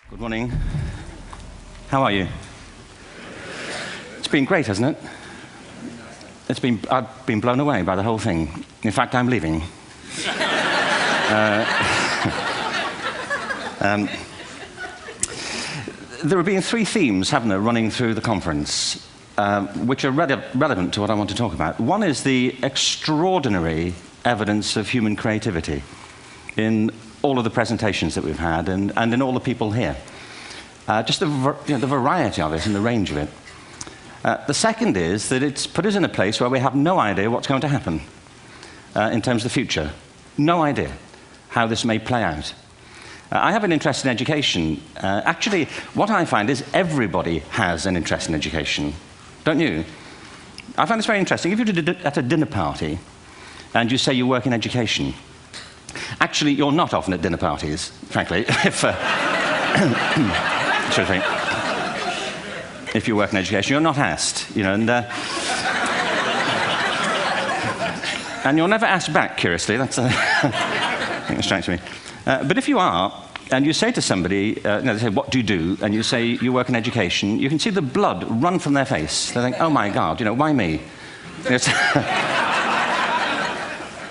Good morning. How are you? It's been great, hasn't it? I've been blown away by the whole thing. In fact, I'm leaving. There have been three themes, haven't there, running through the conference, which are relevant to what I want to talk about. One is the extraordinary evidence of human creativity in all of the presentations that we've had and in all the people here. Just the variety of it and the range of it. The second is that it's put us in a place where we have no idea what's going to happen in terms of the future. No idea how this may play out. I have an interest in education. Actually, what I find is everybody has an interest in education. Don't you? I find this very interesting. If you're at a dinner party and you say you work in education, actually, you're not often at dinner parties, frankly, if you work in education. You're not asked, and you're never asked back, curiously. That's I think it strikes me. But if you are, and you say to somebody, they say, what do you do? And you say, you work in education, you can see the blood run from their face. They think, oh my God, why me? It's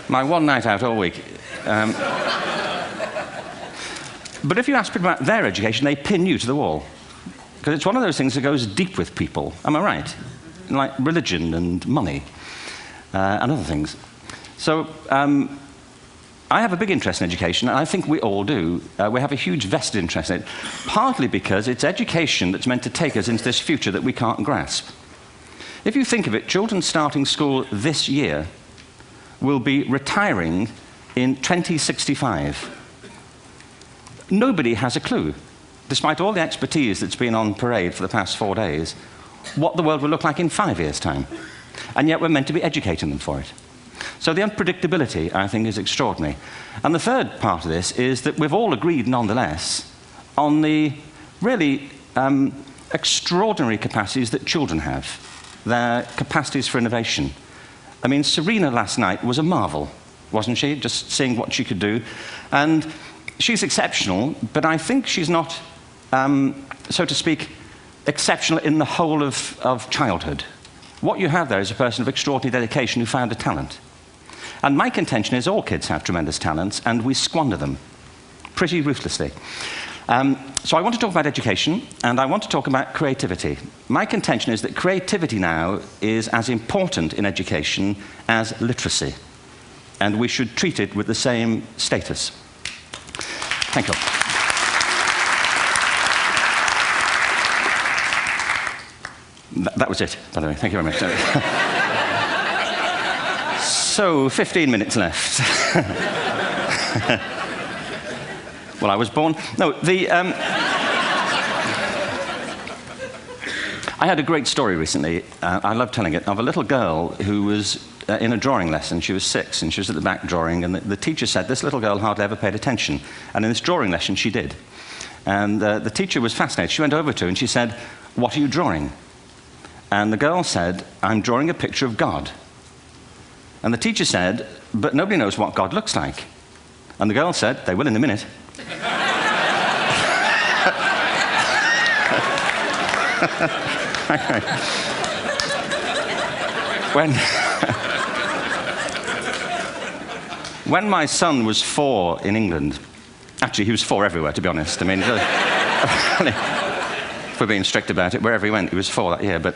my one night out all week. But if you ask people about their education, they pin you to the wall. Because it's one of those things that goes deep with people. Am I right? Like religion and money and other things. So I have a big interest in education, and I think we all do. We have a huge vested interest in it, partly because it's education that's meant to take us into this future that we can't grasp. If you think of it, children starting school this year will be retiring in 2065. Nobody has a clue, despite all the expertise that's been on parade for the past 4 days, what the world will look like in 5 years' time. And yet we're meant to be educating them for it. So the unpredictability, I think, is extraordinary. And the third part of this is that we've all agreed, nonetheless, on the really extraordinary capacities that children have, their capacities for innovation. I mean, Serena last night was a marvel, wasn't she? Just seeing what she could do. And she's exceptional, but I think she's not, so to speak, exceptional in the whole of childhood. What you have there is a person of extraordinary dedication who found a talent. And my contention is all kids have tremendous talents, and we squander them pretty ruthlessly. So I want to talk about education, and I want to talk about creativity. My contention is that creativity now is as important in education as literacy, and we should treat it with the same status. Thank you. That was it, by the way. Thank you very much. So, 15 minutes left. Well, I was born... No, I had a great story recently, I love telling it, of a little girl who was in a drawing lesson. She was 6, and she was at the back drawing, and the teacher said this little girl hardly ever paid attention. And in this drawing lesson, she did. And the teacher was fascinated. She went over to her and she said, "What are you drawing?" And the girl said, "I'm drawing a picture of God." And the teacher said, "But nobody knows what God looks like." And the girl said, "They will in a minute." When my son was 4 in England, actually he was 4 everywhere, to be honest. I mean, if we're being strict about it, wherever he went, he was 4 that year. But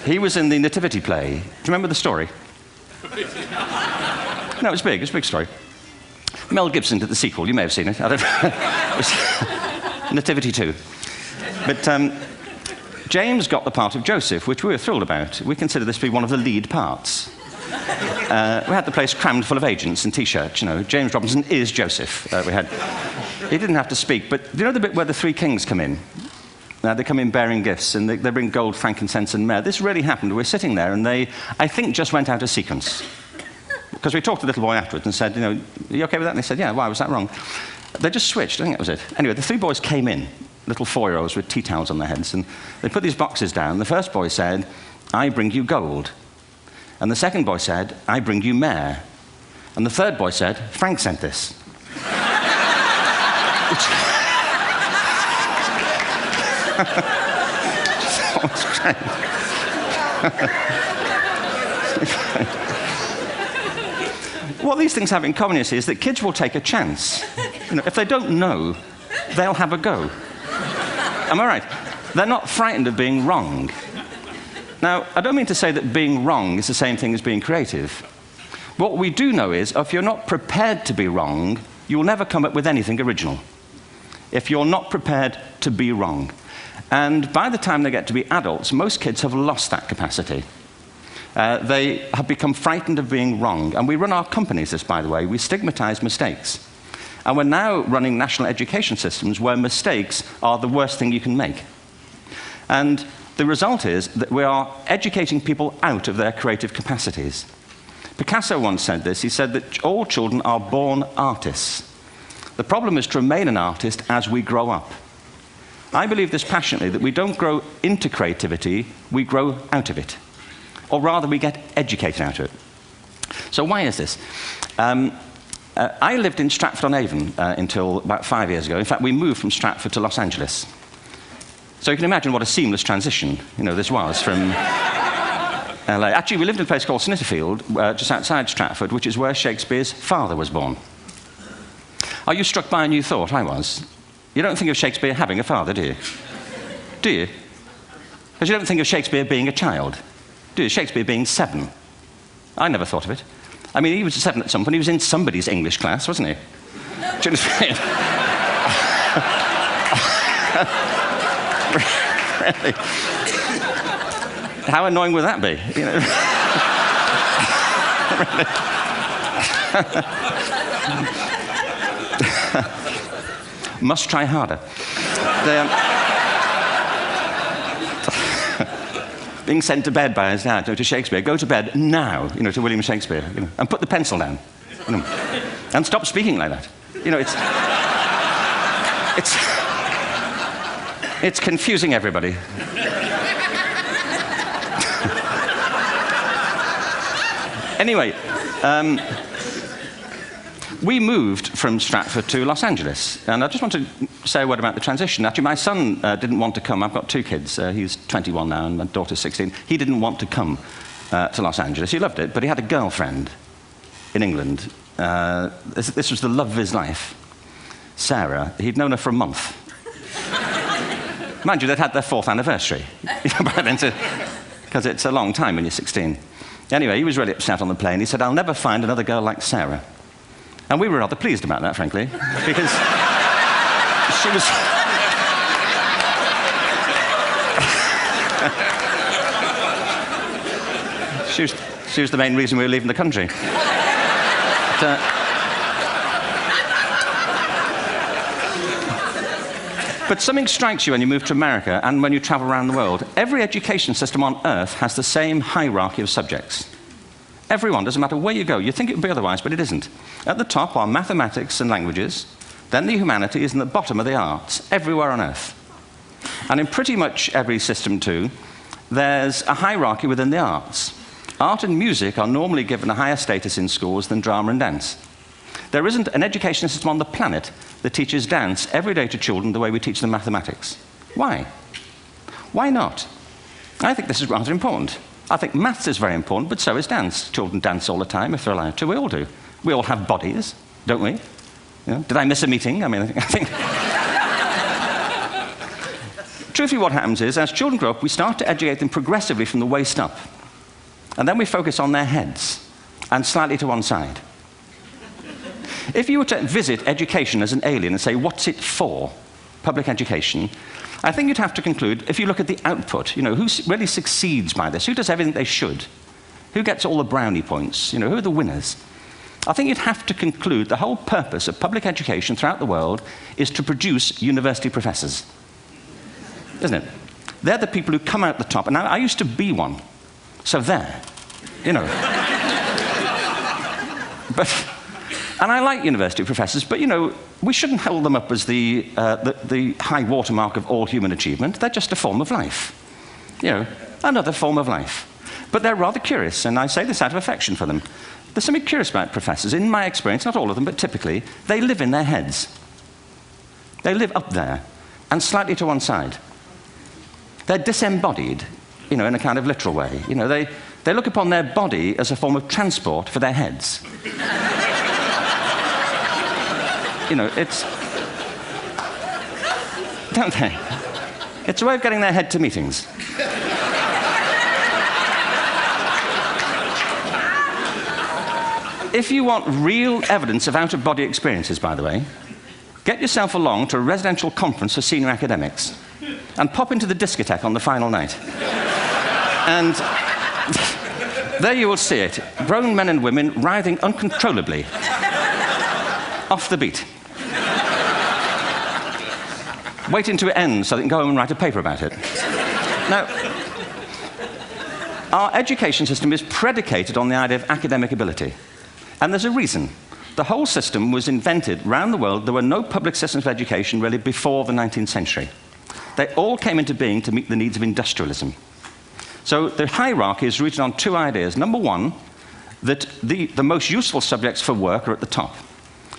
he was in the Nativity play. Do you remember the story? No, it was big. It was a big story. Mel Gibson did the sequel. You may have seen it. I don't know. It was Nativity 2. But James got the part of Joseph, which we were thrilled about. We consider this to be one of the lead parts. We had the place crammed full of agents in T-shirts, James Robinson is Joseph. He didn't have to speak, but do you know the bit where the 3 kings come in? They come in bearing gifts, and they bring gold, frankincense, and myrrh. This really happened. We're sitting there, and they, I think, just went out of sequence. Because we talked to the little boy afterwards and said, are you okay with that? And they said, yeah, why was that wrong? They just switched. I think that was it. Anyway, the 3 boys came in, little 4-year-olds with tea towels on their heads, and they put these boxes down. The first boy said, "I bring you gold." And the second boy said, "I bring you myrrh." And the third boy said, "Frank sent this." What these things have in common, you see, is that kids will take a chance. If they don't know, they'll have a go. Am I right? They're not frightened of being wrong. Now, I don't mean to say that being wrong is the same thing as being creative. What we do know is, if you're not prepared to be wrong, you'll never come up with anything original. If you're not prepared to be wrong. And by the time they get to be adults, most kids have lost that capacity. They have become frightened of being wrong. And we run our companies this, by the way. We stigmatize mistakes. And we're now running national education systems where mistakes are the worst thing you can make. And the result is that we are educating people out of their creative capacities. Picasso once said this. He said that all children are born artists. The problem is to remain an artist as we grow up. I believe this passionately, that we don't grow into creativity, we grow out of it. Or rather, we get educated out of it. So why is this? I lived in Stratford-on-Avon until about 5 years ago. In fact, we moved from Stratford to Los Angeles. So you can imagine what a seamless transition this was from LA. Actually, we lived in a place called Snitterfield, just outside Stratford, which is where Shakespeare's father was born. Are you struck by a new thought? I was. You don't think of Shakespeare having a father, do you? Do you? Because you don't think of Shakespeare being a child, do you? Shakespeare being 7. I never thought of it. I mean, he was 7 at some point. He was in somebody's English class, wasn't he? Do you understand? Really? How annoying would that be? Must try harder. Being sent to bed by his dad, to Shakespeare. Go to bed now, to William Shakespeare, and put the pencil down, and stop speaking like that. It's confusing everybody. Anyway, we moved from Stratford to Los Angeles, and I just want to say a word about the transition. Actually, my son didn't want to come. I've got 2 kids. He's 21 now, and my daughter's 16. He didn't want to come to Los Angeles. He loved it, but he had a girlfriend in England. This was the love of his life, Sarah. He'd known her for a month. Mind you, they'd had their 4th anniversary by then, because it's a long time when you're 16. Anyway, he was really upset on the plane. He said, "I'll never find another girl like Sarah." And we were rather pleased about that, frankly, because she was the main reason we were leaving the country. But something strikes you when you move to America and when you travel around the world. Every education system on Earth has the same hierarchy of subjects. Everyone, doesn't matter where you go. You think it would be otherwise, but it isn't. At the top are mathematics and languages, then the humanities, and at the bottom are the arts, everywhere on Earth. And in pretty much every system, too, there's a hierarchy within the arts. Art and music are normally given a higher status in schools than drama and dance. There isn't an education system on the planet that teaches dance every day to children the way we teach them mathematics. Why? Why not? I think this is rather important. I think maths is very important, but so is dance. Children dance all the time if they're allowed to. We all do. We all have bodies, don't we? Did I miss a meeting? I mean, I think... Truthfully, what happens is, as children grow up, we start to educate them progressively from the waist up. And then we focus on their heads, and slightly to one side. If you were to visit education as an alien and say, what's it for, public education, I think you'd have to conclude, if you look at the output, who really succeeds by this, who does everything they should, who gets all the brownie points, who are the winners, I think you'd have to conclude the whole purpose of public education throughout the world is to produce university professors, isn't it? They're the people who come out the top, and I used to be one, so there, And I like university professors, but, we shouldn't hold them up as the high watermark of all human achievement. They're just a form of life. Another form of life. But they're rather curious, and I say this out of affection for them. There's something curious about professors. In my experience, not all of them, but typically, they live in their heads. They live up there, and slightly to one side. They're disembodied, in a kind of literal way. They look upon their body as a form of transport for their heads. It's... Don't they? It's a way of getting their head to meetings. If you want real evidence of out-of-body experiences, by the way, get yourself along to a residential conference for senior academics and pop into the discotheque on the final night. And there you will see it, grown men and women writhing uncontrollably off the beat, waiting to end so they can go home and write a paper about it. Now, our education system is predicated on the idea of academic ability. And there's a reason. The whole system was invented around the world. There were no public systems of education really before the 19th century. They all came into being to meet the needs of industrialism. So the hierarchy is rooted on two ideas. Number one, that the most useful subjects for work are at the top.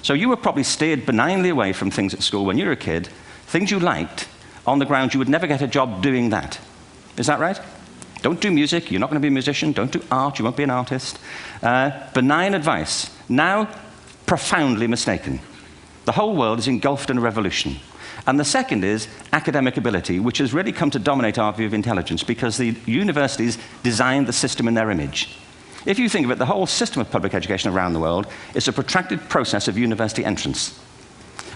So you were probably steered benignly away from things at school when you were a kid, things you liked, on the grounds you would never get a job doing that. Is that right? Don't do music, you're not going to be a musician. Don't do art, you won't be an artist. Benign advice, now profoundly mistaken. The whole world is engulfed in a revolution. And the second is academic ability, which has really come to dominate our view of intelligence because the universities designed the system in their image. If you think of it, the whole system of public education around the world is a protracted process of university entrance.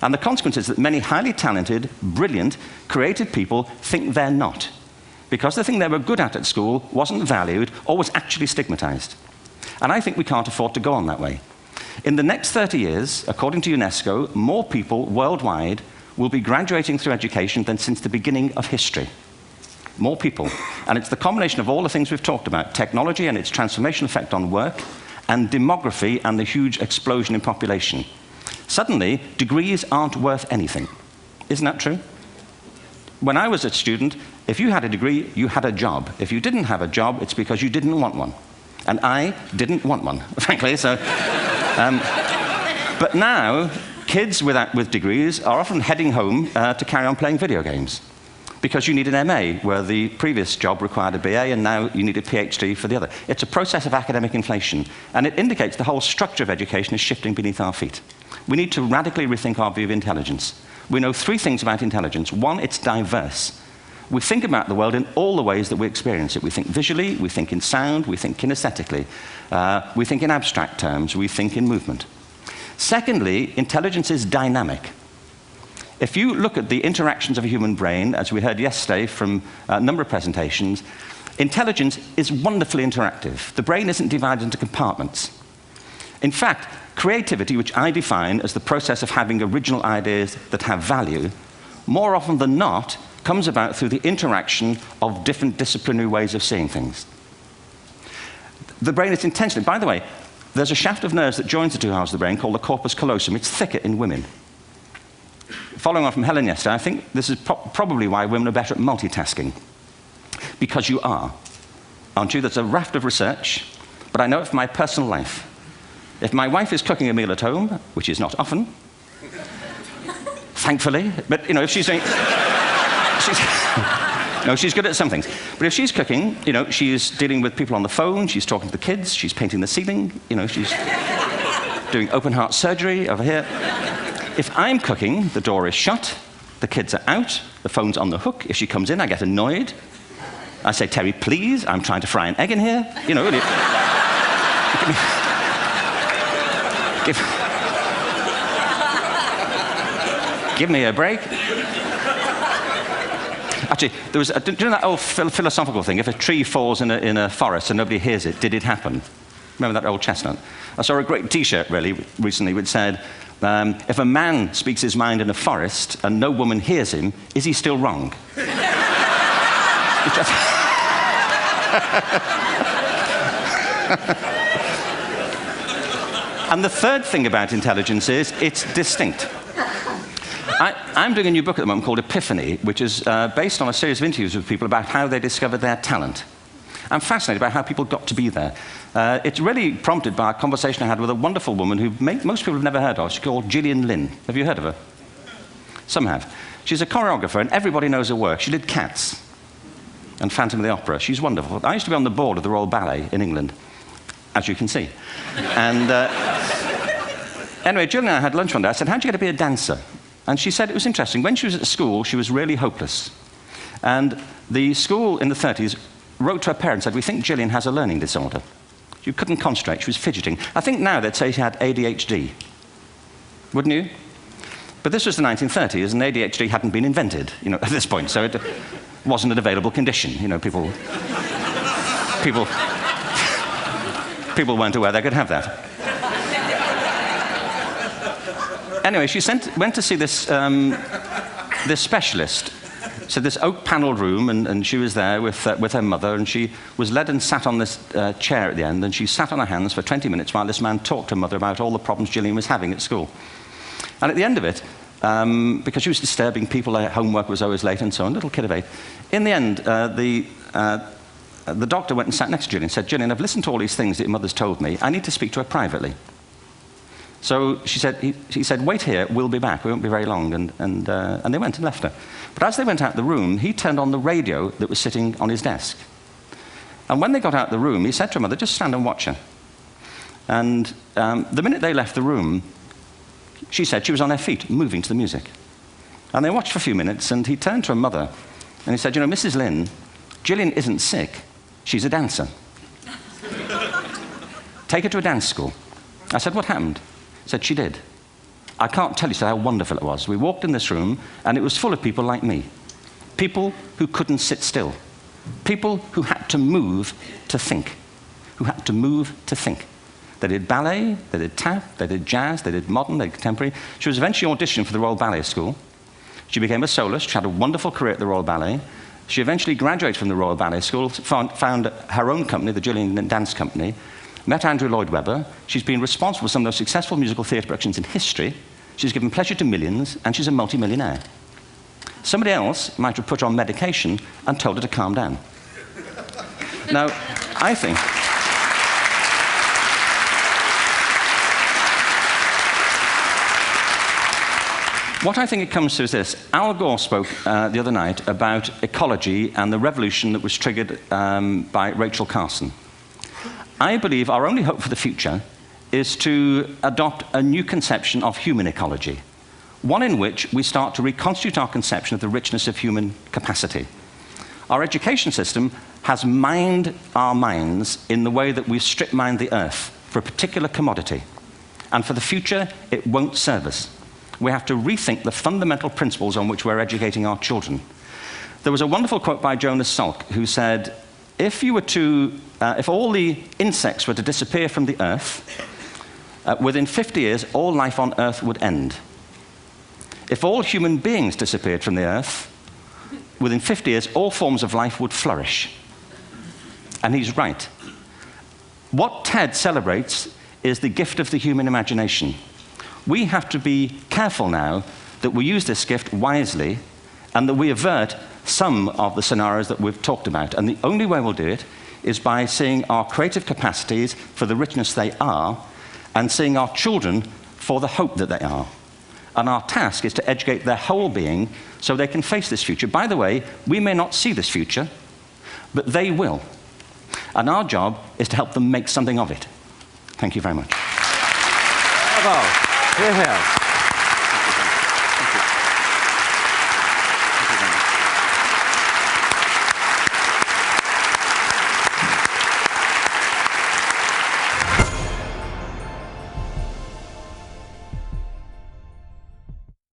And the consequence is that many highly talented, brilliant, creative people think they're not, because the thing they were good at school wasn't valued or was actually stigmatized. And I think we can't afford to go on that way. In the next 30 years, according to UNESCO, more people worldwide will be graduating through education than since the beginning of history. More people. And it's the combination of all the things we've talked about, technology and its transformational effect on work, and demography and the huge explosion in population. Suddenly, degrees aren't worth anything. Isn't that true? When I was a student, if you had a degree, you had a job. If you didn't have a job, it's because you didn't want one. And I didn't want one, frankly. So, but now, kids with degrees are often heading home to carry on playing video games because you need an MA, where the previous job required a BA, and now you need a PhD for the other. It's a process of academic inflation, and it indicates the whole structure of education is shifting beneath our feet. We need to radically rethink our view of intelligence. We know three things about intelligence. One, it's diverse. We think about the world in all the ways that we experience it. We think visually, we think in sound, we think kinesthetically, we think in abstract terms, we think in movement. Secondly, intelligence is dynamic. If you look at the interactions of a human brain, as we heard yesterday from a number of presentations, intelligence is wonderfully interactive. The brain isn't divided into compartments. In fact, creativity, which I define as the process of having original ideas that have value, more often than not, comes about through the interaction of different disciplinary ways of seeing things. The brain is intentionally, by the way, there's a shaft of nerves that joins the two halves of the brain called the corpus callosum. It's thicker in women. Following on from Helen yesterday, I think this is probably why women are better at multitasking. Because you are, aren't you? There's a raft of research, but I know it from my personal life. If my wife is cooking a meal at home, which is not often, thankfully, but if she's doing... No, she's good at some things. But if she's cooking, she's dealing with people on the phone, she's talking to the kids, she's painting the ceiling, she's doing open heart surgery over here. If I'm cooking, the door is shut, the kids are out, the phone's on the hook. If she comes in, I get annoyed. I say, Terry, please, I'm trying to fry an egg in here. Give me a break. Actually, there was do you know that old philosophical thing? If a tree falls in a forest and nobody hears it, did it happen? Remember that old chestnut? I saw a great T-shirt recently which said, if a man speaks his mind in a forest and no woman hears him, is he still wrong? And the third thing about intelligence is it's distinct. I'm doing a new book at the moment called Epiphany, which is based on a series of interviews with people about how they discovered their talent. I'm fascinated by how people got to be there. It's really prompted by a conversation I had with a wonderful woman who most people have never heard of. She's called Gillian Lynn. Have you heard of her? Some have. She's a choreographer, and everybody knows her work. She did Cats. and Phantom of the Opera. She's wonderful. I used to be on the board of the Royal Ballet in England, as you can see. And anyway, Jill and I had lunch one day. I said, how'd you get to be a dancer? And she said it was interesting. When she was at school, she was really hopeless. And the school in the 30s wrote to her parents and said, we think Gillian has a learning disorder. She couldn't concentrate, she was fidgeting. I think now they'd say she had ADHD. Wouldn't you? But this was the 1930s, and ADHD hadn't been invented, at this point, so it wasn't an available condition. People weren't aware they could have that. Anyway, she went to see this specialist. So this oak-panelled room, and she was there with her mother, and she was led and sat on this chair at the end, and she sat on her hands for 20 minutes while this man talked to her mother about all the problems Gillian was having at school. And at the end of it, because she was disturbing people, her homework was always late and so on, little kid of 8, in the end, the doctor went and sat next to Gillian and said, Gillian, I've listened to all these things that your mother's told me. I need to speak to her privately. So he said, wait here, we'll be back. We won't be very long. And they went and left her. But as they went out the room, he turned on the radio that was sitting on his desk. And when they got out the room, he said to her mother, just stand and watch her. And the minute they left the room, she said she was on her feet, moving to the music. And they watched for a few minutes, and he turned to her mother, and he said, Mrs. Lynn, Gillian isn't sick. She's a dancer. Take her to a dance school. I said, what happened? He said, she did. I can't tell you how wonderful it was. We walked in this room, and it was full of people like me. People who couldn't sit still. People who had to move to think. Who had to move to think. They did ballet, they did tap, they did jazz, they did modern, they did contemporary. She was eventually auditioned for the Royal Ballet School. She became a soloist. She had a wonderful career at the Royal Ballet. She eventually graduated from the Royal Ballet School, found her own company, the Gillian Dance Company, met Andrew Lloyd Webber. She's been responsible for some of the most successful musical theatre productions in history. She's given pleasure to millions, and she's a multi-millionaire. Somebody else might have put her on medication and told her to calm down. Now, I think... What I think it comes to is this. Al Gore spoke the other night about ecology and the revolution that was triggered by Rachel Carson. I believe our only hope for the future is to adopt a new conception of human ecology, one in which we start to reconstitute our conception of the richness of human capacity. Our education system has mined our minds in the way that we've strip-mined the earth for a particular commodity, and for the future, it won't serve us. We have to rethink the fundamental principles on which we're educating our children. There was a wonderful quote by Jonas Salk, who said, if all the insects were to disappear from the earth, within 50 years, all life on earth would end. If all human beings disappeared from the earth, within 50 years, all forms of life would flourish. And he's right. What TED celebrates is the gift of the human imagination. We have to be careful now that we use this gift wisely and that we avert some of the scenarios that we've talked about. And the only way we'll do it is by seeing our creative capacities for the richness they are and seeing our children for the hope that they are. And our task is to educate their whole being so they can face this future. By the way, we may not see this future, but they will. And our job is to help them make something of it. Thank you very much. Bravo. Here.